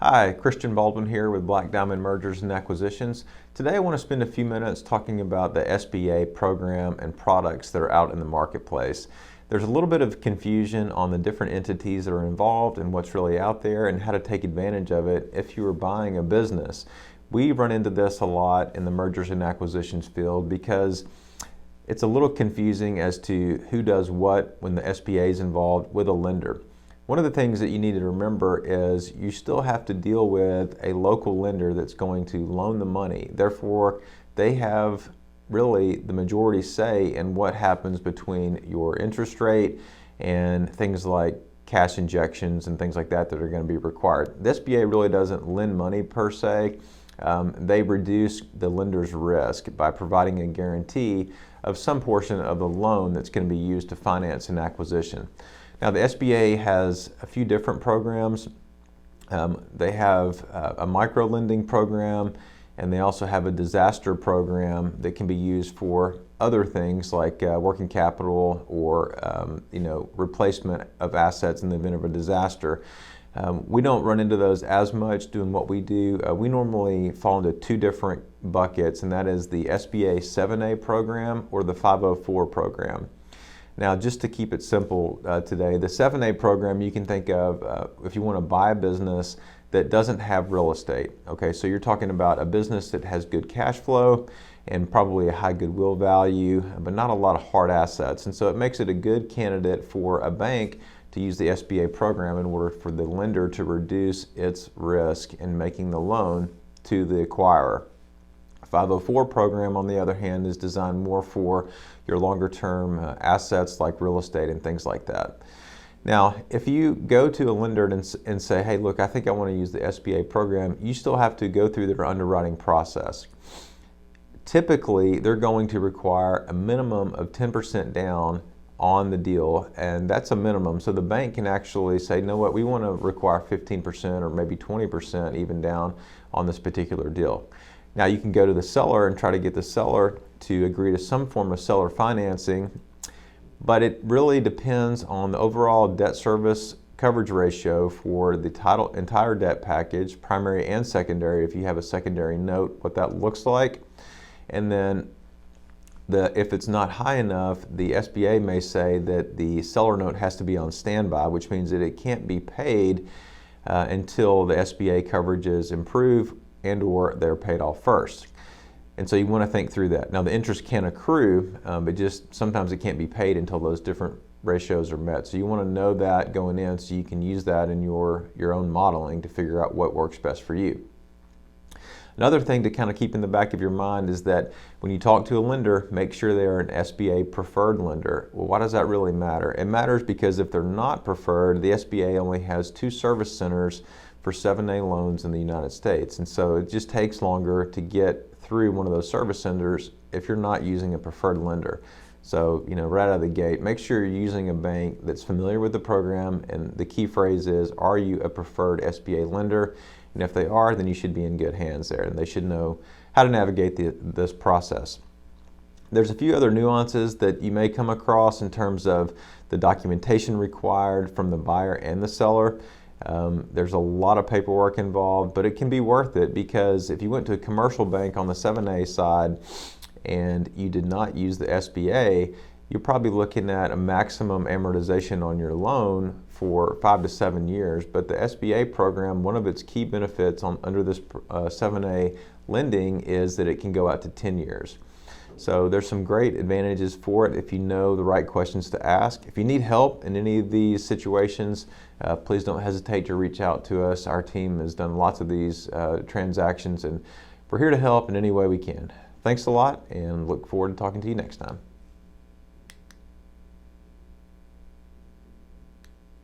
Hi, Christian Baldwin here with Black Diamond Mergers and Acquisitions. Today I want to spend a few minutes talking about the SBA program and products that are out in the marketplace. There's a little bit of confusion on the different entities that are involved and what's really out there and how to take advantage of it if you are buying a business. We run into this a lot in the mergers and acquisitions field because it's a little confusing as to who does what when the SBA is involved with a lender. One of the things that you need to remember is you still have to deal with a local lender that's going to loan the money. Therefore, they have really the majority say in what happens between your interest rate and things like cash injections and things like that that are going to be required. The SBA really doesn't lend money per se. They reduce the lender's risk by providing a guarantee of some portion of the loan that's going to be used to finance an acquisition. Now the SBA has a few different programs. They have a micro lending program, and they also have a disaster program that can be used for other things like working capital or replacement of assets in the event of a disaster. We don't run into those as much doing what we do. We normally fall into two different buckets, and that is the SBA 7A program or the 504 program. Now, just to keep it simple today, the 7A program you can think of if you want to buy a business that doesn't have real estate. Okay, so you're talking about a business that has good cash flow and probably a high goodwill value, but not a lot of hard assets. And so it makes it a good candidate for a bank to use the SBA program in order for the lender to reduce its risk in making the loan to the acquirer. 504 program, on the other hand, is designed more for your longer term assets like real estate and things like that. Now, if you go to a lender and say, hey, look, I think I want to use the SBA program, you still have to go through their underwriting process. Typically, they're going to require a minimum of 10% down on the deal, and that's a minimum. So the bank can actually say, you know what, we want to require 15% or maybe 20% even down on this particular deal. Now you can go to the seller and try to get the seller to agree to some form of seller financing, but it really depends on the overall debt service coverage ratio for the entire debt package, primary and secondary, if you have a secondary note, what that looks like. And then if it's not high enough, the SBA may say that the seller note has to be on standby, which means that it can't be paid until the SBA coverages improve and or they're paid off first. And so you want to think through that. Now the interest can accrue, but just sometimes it can't be paid until those different ratios are met. So you want to know that going in so you can use that in your own modeling to figure out what works best for you. Another thing to kind of keep in the back of your mind is that when you talk to a lender, make sure they're an SBA preferred lender. Well, why does that really matter? It matters because if they're not preferred, the SBA only has 2 service centers for 7A loans in the United States. And so it just takes longer to get through one of those service centers if you're not using a preferred lender. So, right out of the gate, make sure you're using a bank that's familiar with the program, and the key phrase is, are you a preferred SBA lender? And if they are, then you should be in good hands there, and they should know how to navigate this process. There's a few other nuances that you may come across in terms of the documentation required from the buyer and the seller. There's a lot of paperwork involved, but it can be worth it because if you went to a commercial bank on the 7A side and you did not use the SBA, you're probably looking at a maximum amortization on your loan for 5 to 7 years. But the SBA program, one of its key benefits under this 7A lending is that it can go out to 10 years. So there's some great advantages for it if you know the right questions to ask. If you need help in any of these situations, please don't hesitate to reach out to us. Our team has done lots of these transactions, and we're here to help in any way we can. Thanks a lot, and look forward to talking to you next time.